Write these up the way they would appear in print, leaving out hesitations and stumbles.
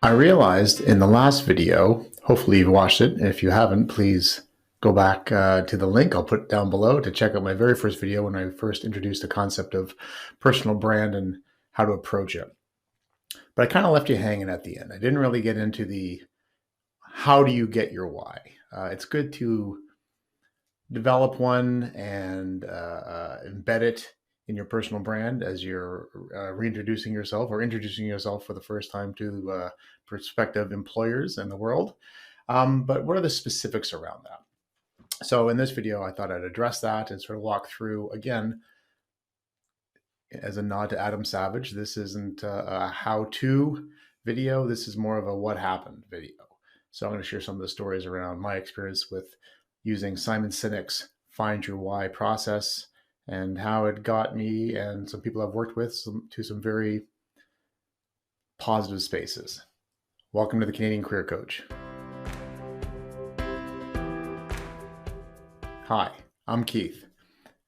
I realized in the last video, hopefully you've watched it. If you haven't, please go back to the link I'll put down below to check out my very first video when I first introduced the concept of personal brand and how to approach it. But I kind of left you hanging at the end. I didn't really get into the how do you get your why. It's good to develop one and embed it in your personal brand as you're reintroducing yourself or introducing yourself for the first time to prospective employers in the world. But what are the specifics around that? So in this video, I thought I'd address that and sort of walk through, again, as a nod to Adam Savage, this isn't a how-to video. This is more of a what happened video. So I'm going to share some of the stories around my experience with using Simon Sinek's Find Your Why process and how it got me and some people I've worked with to some very positive spaces. Welcome to the Canadian Career Coach. Hi, I'm Keith,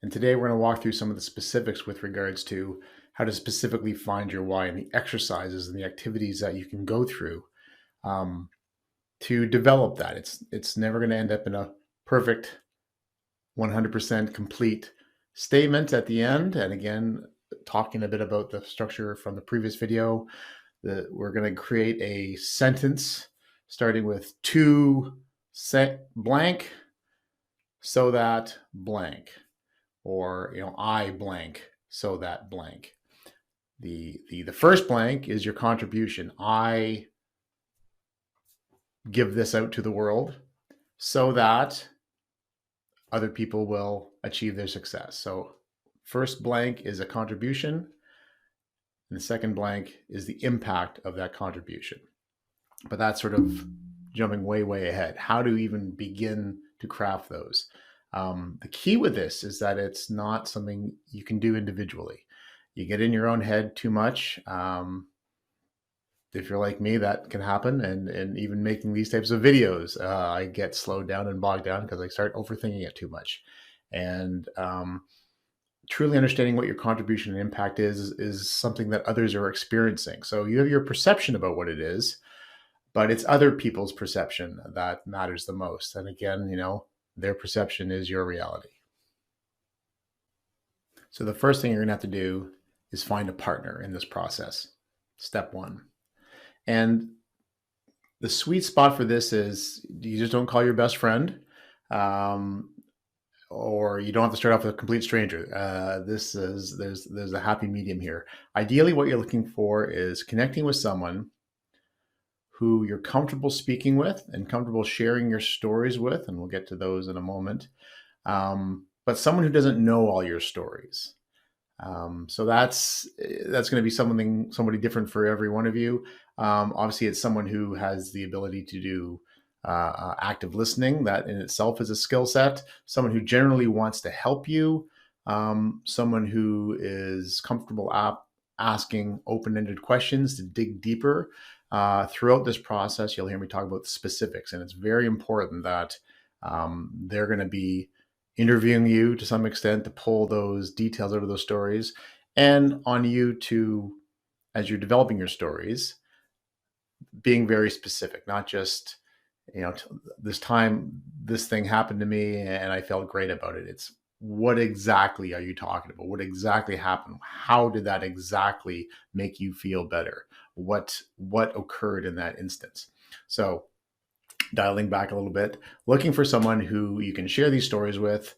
and today we're going to walk through some of the specifics with regards to how to specifically find your why and the exercises and the activities that you can go through to develop that. It's never going to end up in a perfect 100% complete statement at the end. And again, talking a bit about the structure from the previous video, we're going to create a sentence starting with to blank so that blank, or I blank so that blank. The first blank is your contribution. I give this out to the world so that other people will achieve their success. So first blank is a contribution, and the second blank is the impact of that contribution. But that's sort of jumping way ahead. How to even begin to craft those? The key with this is that it's not something you can do individually. You get in your own head too much. If you're like me, that can happen. And even making these types of videos, I get slowed down and bogged down because I start overthinking it too much. And truly understanding what your contribution and impact is something that others are experiencing. So you have your perception about what it is, but it's other people's perception that matters the most. And again, their perception is your reality. So the first thing you're gonna have to do is find a partner in this process. Step one. And the sweet spot for this is you just don't call your best friend, or you don't have to start off with a complete stranger. There's a happy medium here. Ideally, what you're looking for is connecting with someone who you're comfortable speaking with and comfortable sharing your stories with, and we'll get to those in a moment. But someone who doesn't know all your stories. So that's going to be somebody different for every one of you. Obviously, it's someone who has the ability to do active listening. That in itself is a skill set. Someone who generally wants to help you. Someone who is comfortable asking open-ended questions to dig deeper. Throughout this process, you'll hear me talk about the specifics, and it's very important that they're going to be interviewing you to some extent to pull those details out of those stories, and on you to, as you're developing your stories, being very specific, not just, this time this thing happened to me and I felt great about it. It's what exactly are you talking about? What exactly happened? How did that exactly make you feel better? What occurred in that instance? So dialing back a little bit, looking for someone who you can share these stories with,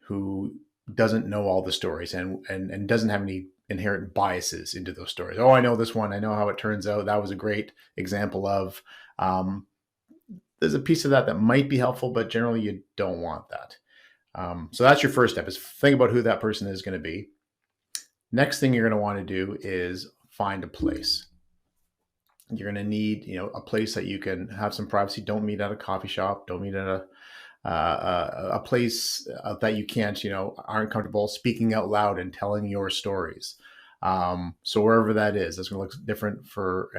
who doesn't know all the stories and doesn't have any inherent biases into those stories. Oh, I know this one. I know how it turns out. That was a great example of, there's a piece of that might be helpful, but generally you don't want that. So that's your first step, is think about who that person is going to be. Next thing you're going to want to do is find a place. You're going to need, a place that you can have some privacy. Don't meet at a coffee shop. Don't meet at a place that you can't, aren't comfortable speaking out loud and telling your stories. So wherever that is, that's going to look different for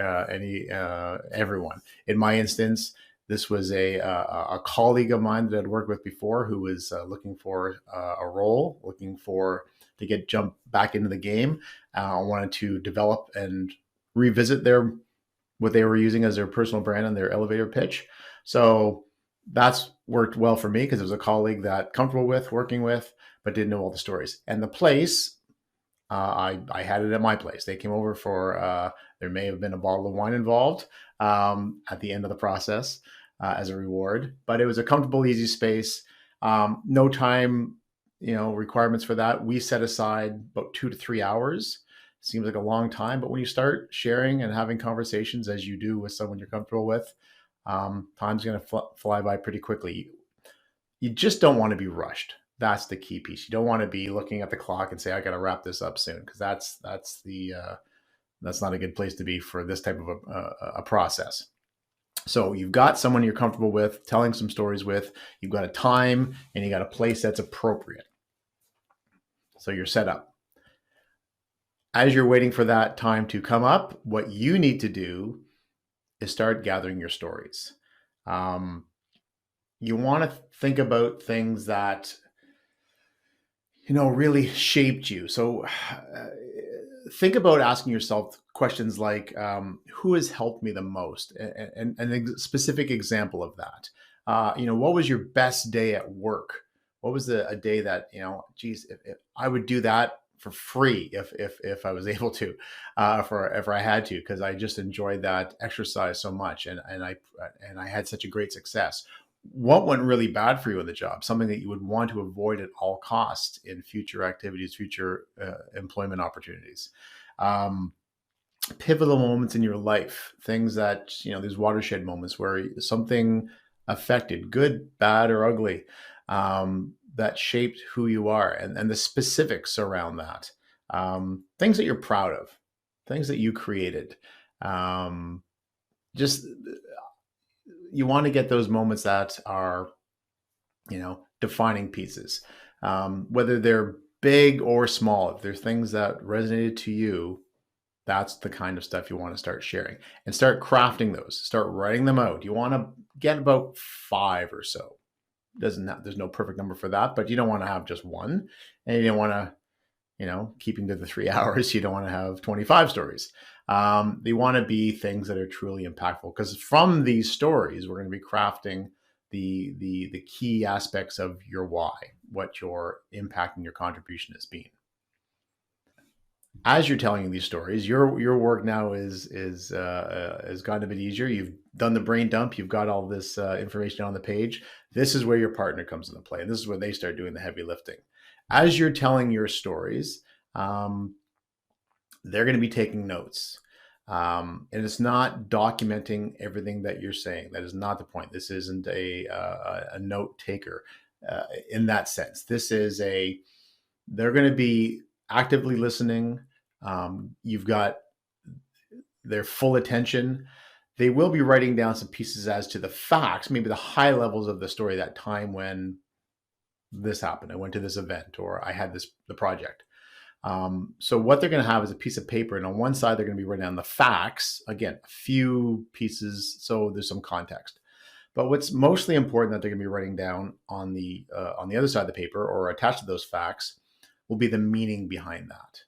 everyone. In my instance, this was a colleague of mine that I'd worked with before who was looking for a role, looking to jump back into the game. I wanted to develop and revisit their what they were using as their personal brand and their elevator pitch. So that's worked well for me because it was a colleague that comfortable with working with, but didn't know all the stories. And the place, I had it at my place. They came over for, there may have been a bottle of wine involved at the end of the process as a reward, but it was a comfortable, easy space. No time, requirements for that. We set aside about 2 to 3 hours. Seems like a long time, but when you start sharing and having conversations as you do with someone you're comfortable with, time's going to fly by pretty quickly. You just don't want to be rushed. That's the key piece. You don't want to be looking at the clock and say, I got to wrap this up soon, because that's not a good place to be for this type of a process. So you've got someone you're comfortable with, telling some stories with, you've got a time and you got a place that's appropriate. So you're set up. As you're waiting for that time to come up, what you need to do is start gathering your stories. You want to think about things that, really shaped you. So think about asking yourself questions like, who has helped me the most? And a specific example of that. What was your best day at work? What was a day that, geez, if I would do that for free if I was able to, if I had to, because I just enjoyed that exercise so much, and I had such a great success. What went really bad for you in the job? Something that you would want to avoid at all costs in future activities, future employment opportunities. Pivotal moments in your life, things that, these watershed moments where something affected, good, bad, or ugly, that shaped who you are, and the specifics around that. Things that you're proud of, things that you created. Just, you want to get those moments that are, defining pieces, whether they're big or small. If there's things that resonated to you, that's the kind of stuff you want to start sharing, and start crafting those, start writing them out. You want to get about 5 or so. There's no perfect number for that, but you don't want to have just one, and you don't want to, keeping to the 3 hours, you don't want to have 25 stories. They want to be things that are truly impactful, because from these stories, we're going to be crafting the key aspects of your why, what your impact and your contribution has been. As you're telling these stories, your work now has gotten a bit easier. You've done the brain dump. You've got all this information on the page. This is where your partner comes into play, and this is where they start doing the heavy lifting. As you're telling your stories, they're going to be taking notes. And it's not documenting everything that you're saying. That is not the point. This isn't a note taker in that sense. This is they're going to be actively listening. You've got their full attention. They will be writing down some pieces as to the facts, maybe the high levels of the story, that time when this happened, I went to this event, or I had the project. So what they're going to have is a piece of paper, and on one side, they're going to be writing down the facts. Again, a few pieces, so there's some context. But what's mostly important that they're going to be writing down on the other side of the paper, or attached to those facts, will be the meaning behind that.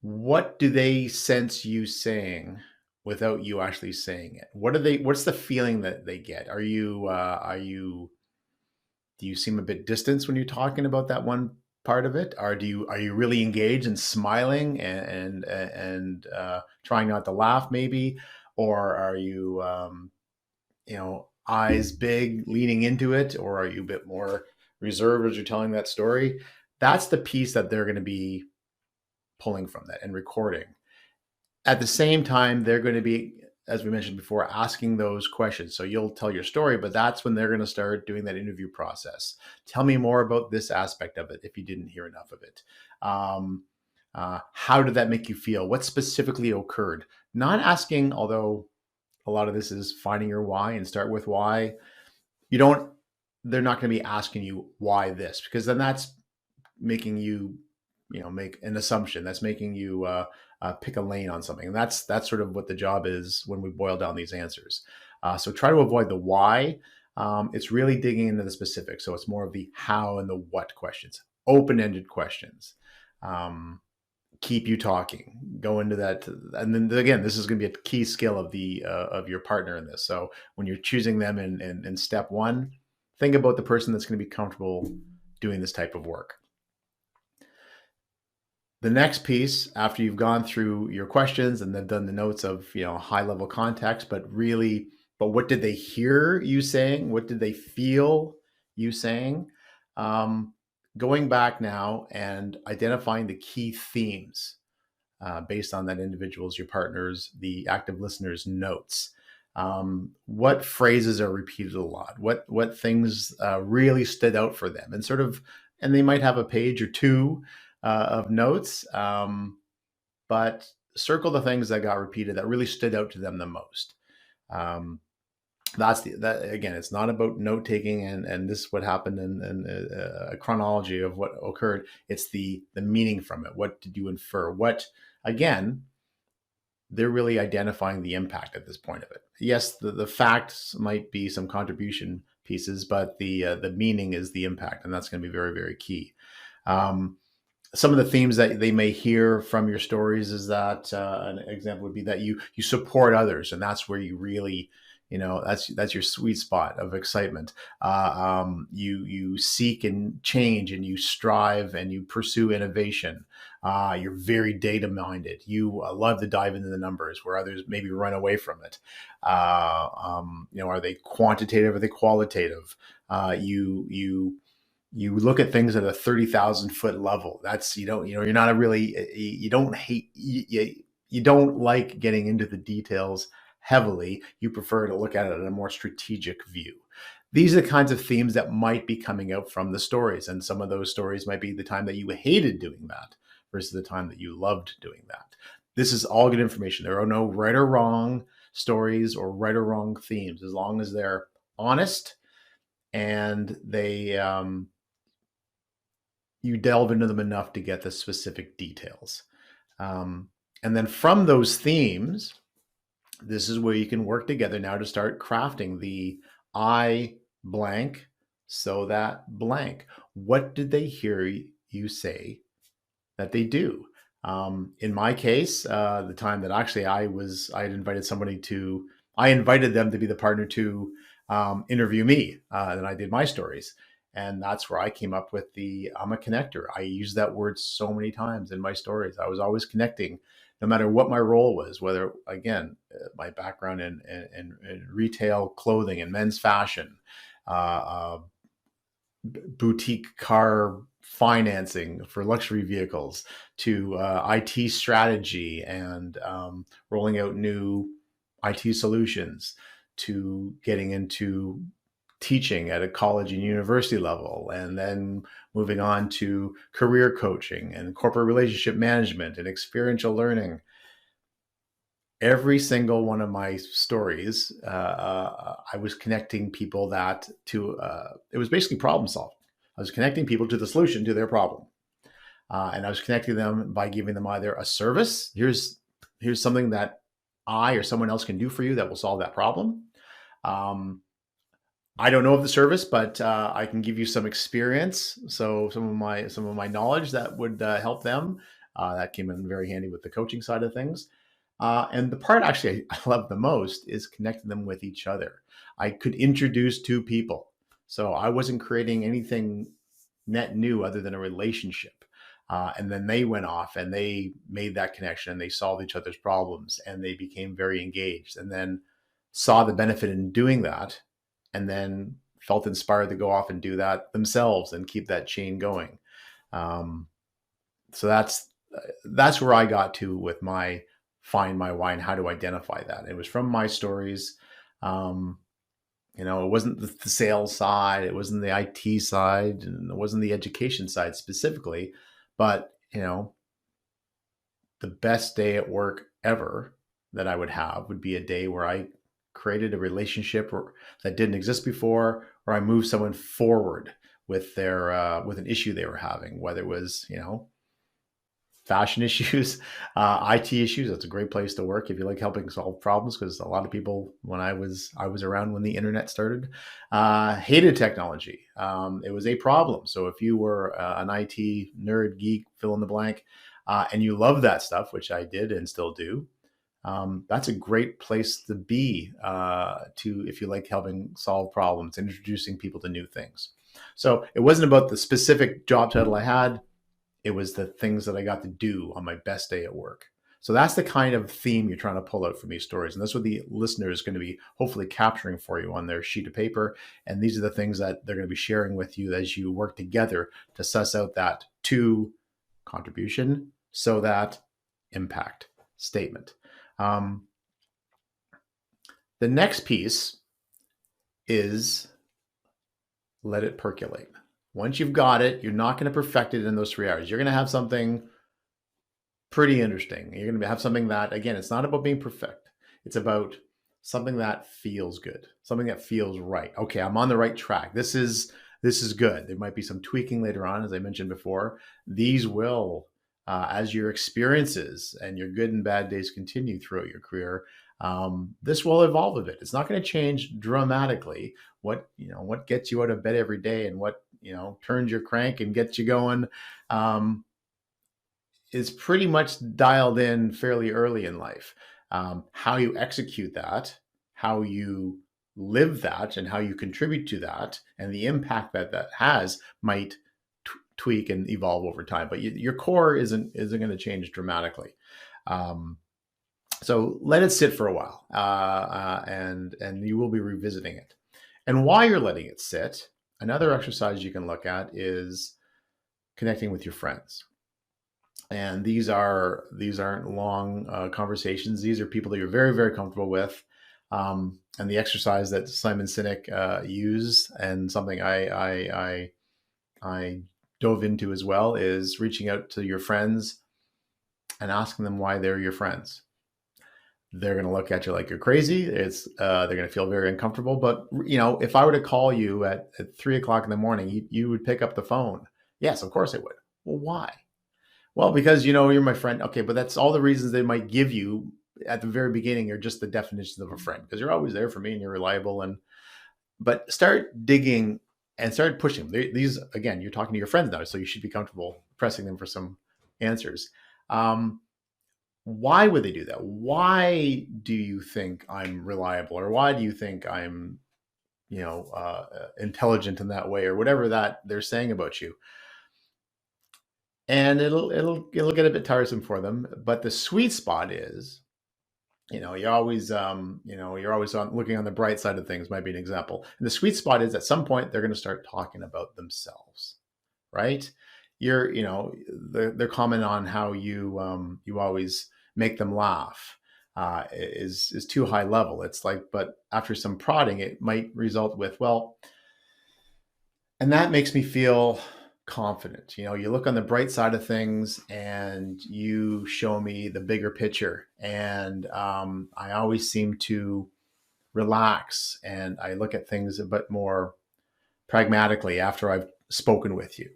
What do they sense you saying without you actually saying it? What's the feeling that they get? Do you seem a bit distant when you're talking about that one part of it? Are you really engaged and smiling and trying not to laugh maybe? Or are you, eyes big, leaning into it? Or are you a bit more reserved as you're telling that story? That's the piece that they're going to be pulling from that and recording. At the same time, they're going to be, as we mentioned before, asking those questions. So you'll tell your story, but that's when they're going to start doing that interview process. Tell me more about this aspect of it if you didn't hear enough of it. How did that make you feel? What specifically occurred? Not asking, although a lot of this is finding your why, and start with why. They're not going to be asking you why this, because then that's making you, make an assumption. That's making you pick a lane on something. And that's sort of what the job is when we boil down these answers. So try to avoid the why. It's really digging into the specifics. So it's more of the how and the what questions, open-ended questions. keep you talking. Go into that, and then again, this is going to be a key skill of your partner in this. So when you're choosing them in step one, think about the person that's going to be comfortable doing this type of work. The next piece, after you've gone through your questions and then done the notes of, high level context, but what did they hear you saying? What did they feel you saying? Going back now and identifying the key themes based on that individual's, your partner's, the active listener's notes. What phrases are repeated a lot? What things really stood out for them? And they might have a page or two of notes, but circle the things that got repeated that really stood out to them the most. That again, it's not about note taking and this is what happened in a chronology of what occurred. It's the meaning from it. What did you infer? Again, they're really identifying the impact at this point of it. Yes, the facts might be some contribution pieces, but the meaning is the impact, and that's going to be very, very key. Some of the themes that they may hear from your stories is that an example would be that you support others, and that's where you really, that's your sweet spot of excitement. You seek and change, and you strive, and you pursue innovation. You're very data minded. You love to dive into the numbers where others maybe run away from it. Are they quantitative? Are they qualitative? You look at things at a 30,000 foot level. That's, you're not you don't like getting into the details heavily. You prefer to look at it in a more strategic view. These are the kinds of themes that might be coming out from the stories. And some of those stories might be the time that you hated doing that versus the time that you loved doing that. This is all good information. There are no right or wrong stories or right or wrong themes, as long as they're honest and you delve into them enough to get the specific details. And then from those themes, this is where you can work together now to start crafting the I blank so that blank. What did they hear you say that they do? In my case, the time that actually I had invited I invited them to be the partner to interview me, and I did my stories. And that's where I came up with I'm a connector. I use that word so many times in my stories. I was always connecting, no matter what my role was, whether, again, my background in retail clothing and men's fashion, boutique car financing for luxury vehicles, to IT strategy and rolling out new IT solutions, to getting into teaching at a college and university level, and then moving on to career coaching and corporate relationship management and experiential learning. Every single one of my stories, I was connecting people it was basically problem solving. I was connecting people to the solution to their problem. And I was connecting them by giving them either a service. Here's something that I or someone else can do for you that will solve that problem. I don't know of the service, but I can give you some experience. So some of my knowledge that would help them. That came in very handy with the coaching side of things. And the part actually I love the most is connecting them with each other. I could introduce two people. So I wasn't creating anything net new other than a relationship. And then they went off and they made that connection and they solved each other's problems and they became very engaged and then saw the benefit in doing that and then felt inspired to go off and do that themselves and keep that chain going. So that's where I got to with my find my why and how to identify that. It was from my stories. It wasn't the sales side, it wasn't the IT side, and it wasn't the education side specifically, but the best day at work ever that I would have would be a day where I created a relationship that didn't exist before, or I moved someone forward with with an issue they were having, whether it was, fashion issues, IT issues. That's a great place to work if you like helping solve problems, because a lot of people, when I was around when the internet started, hated technology. It was a problem. So if you were an IT nerd, geek, fill in the blank, and you love that stuff, which I did and still do, that's a great place to be if you like helping solve problems and introducing people to new things. So it wasn't about the specific job title I had. It was the things that I got to do on my best day at work. So that's the kind of theme you're trying to pull out from these stories. And that's what the listener is going to be hopefully capturing for you on their sheet of paper. And these are the things that they're going to be sharing with you as you work together to suss out that to contribution, so that impact statement. The next piece is let it percolate. Once you've got it, you're not going to perfect it in those 3 hours. You're going to have something pretty interesting. You're going to have something that, again, it's not about being perfect. It's about something that feels good, something that feels right. Okay, I'm on the right track. This is good. There might be some tweaking later on, as I mentioned before. These will, as your experiences and your good and bad days continue throughout your career, this will evolve a bit. It's not going to change dramatically. What gets you out of bed every day and what turns your crank and gets you going is pretty much dialed in fairly early in life. How you execute that, how you live that, and how you contribute to that, and the impact that has might tweak and evolve over time. But your core isn't going to change dramatically. So let it sit for a while, and you will be revisiting it. And while you're letting it sit, another exercise you can look at is connecting with your friends. And these aren't long conversations. These are people that you're very, very comfortable with. And the exercise that Simon Sinek used, and something I dove into as well, is reaching out to your friends and asking them why they're your friends. They're going to look at you like you're crazy. They're going to feel very uncomfortable. But if I were to call you at 3 o'clock in the morning, you would pick up the phone. Yes, of course I would. Well, why? Well, because you're my friend. Okay, but that's all the reasons they might give you at the very beginning are just the definitions of a friend, because you're always there for me and you're reliable. But start digging and start pushing. These, again, you're talking to your friends now, so you should be comfortable pressing them for some answers. Why would they do that? Why do you think I'm reliable, or why do you think I'm, intelligent in that way, or whatever that they're saying about you? And it'll get a bit tiresome for them. But the sweet spot is, you're always looking on the bright side of things. Might be an example. And the sweet spot is at some point they're going to start talking about themselves, right? They're commenting on how you always make them laugh. Is too high level. It's like, but after some prodding, it might result with, well, and that makes me feel confident. You look on the bright side of things and you show me the bigger picture. And I always seem to relax and I look at things a bit more pragmatically after I've spoken with you.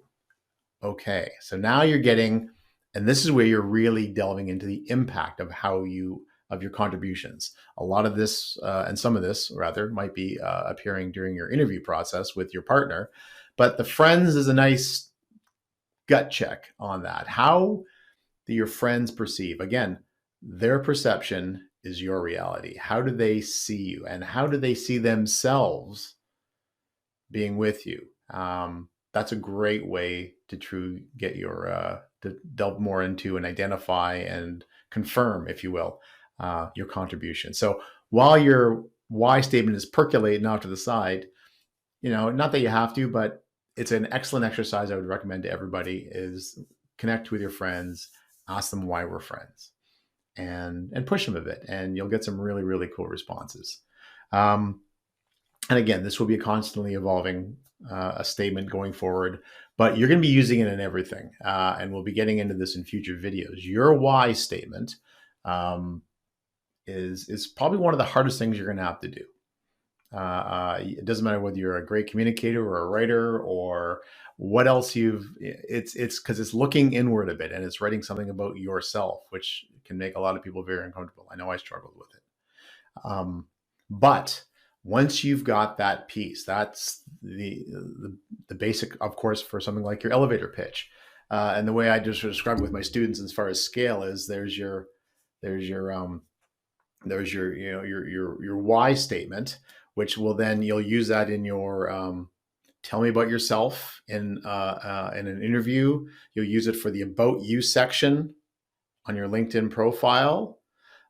Okay, so now you're getting, and this is where you're really delving into the impact of your contributions. A lot of this, and some of this rather, might be appearing during your interview process with your partner. But the friends is a nice gut check on that. How do your friends perceive? Again, their perception is your reality. How do they see you? And how do they see themselves being with you? That's a great way to get to delve more into and identify and confirm, if you will, your contribution. So while your why statement is percolating off to the side, not that you have to, but it's an excellent exercise I would recommend to everybody, is connect with your friends, ask them why we're friends, and push them a bit, and you'll get some really, really cool responses. And again, this will be a constantly evolving a statement going forward, but you're going to be using it in everything. And we'll be getting into this in future videos. Your why statement is probably one of the hardest things you're going to have to do. It doesn't matter whether you're a great communicator or a writer or what else it's because it's looking inward a bit and it's writing something about yourself, which can make a lot of people very uncomfortable. I know I struggled with it. But once you've got that piece, that's the basic, of course, for something like your elevator pitch. And the way I just describe it with my students as far as scale is there's your your why statement, which will then you'll use that in your tell me about yourself in an interview. You'll use it for the about you section on your LinkedIn profile.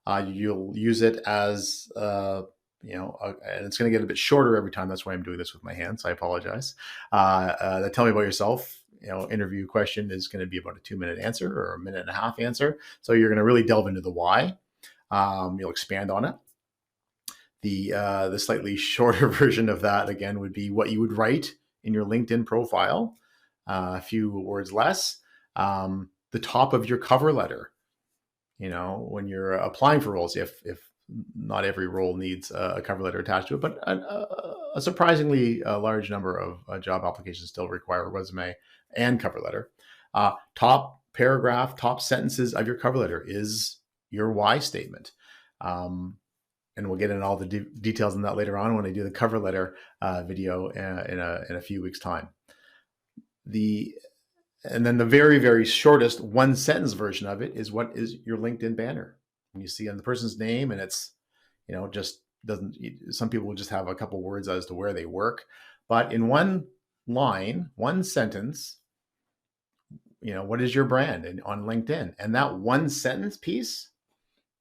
You'll use it as and it's going to get a bit shorter every time. That's why I'm doing this with my hands. I apologize. The tell me about yourself, interview question is going to be about a 2-minute answer or a 1.5-minute answer. So you're going to really delve into the why. You'll expand on it. The slightly shorter version of that again would be what you would write in your LinkedIn profile. A few words less. The top of your cover letter. When you're applying for roles, if not every role needs a cover letter attached to it, but a surprisingly large number of job applications still require a resume and cover letter. Top paragraph, top sentences of your cover letter is your why statement. And we'll get into all the details on that later on when I do the cover letter video in a few weeks' time. And then the very, very shortest 1-sentence version of it is what is your LinkedIn banner. When you see on the person's name and it's, just doesn't, some people will just have a couple words as to where they work. But in one line, 1 sentence, what is your brand on LinkedIn? And that 1-sentence piece,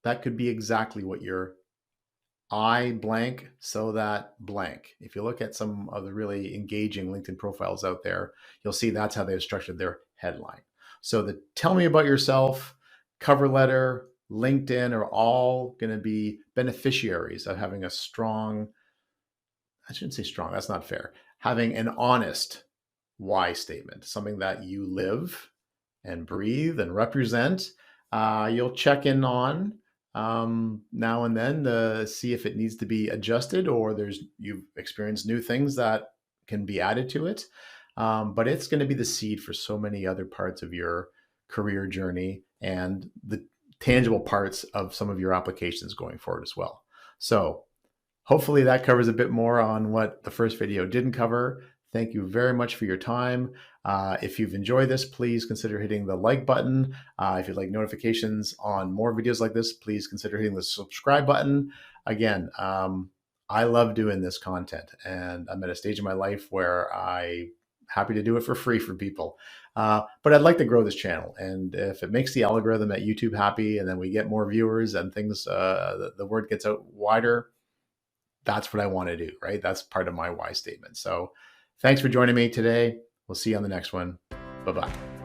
that could be exactly what your I blank so that blank. If you look at some of the really engaging LinkedIn profiles out there, you'll see that's how they've structured their headline. So the tell me about yourself, cover letter, LinkedIn are all going to be beneficiaries of having a strong, I shouldn't say strong, that's not fair, having an honest why statement, something that you live and breathe and represent. You'll check in on now and then to see if it needs to be adjusted or you've experienced new things that can be added to it. But it's going to be the seed for so many other parts of your career journey and the tangible parts of some of your applications going forward as well. So hopefully that covers a bit more on what the first video didn't cover. Thank you very much for your time. If you've enjoyed this, please consider hitting the like button. If you'd like notifications on more videos like this, please consider hitting the subscribe button. Again, I love doing this content, and I'm at a stage in my life where I'm happy to do it for free for people. But I'd like to grow this channel, and if it makes the algorithm at YouTube happy, and then we get more viewers and things, the word gets out wider, that's what I want to do, right? That's part of my why statement. So thanks for joining me today. We'll see you on the next one. Bye-bye.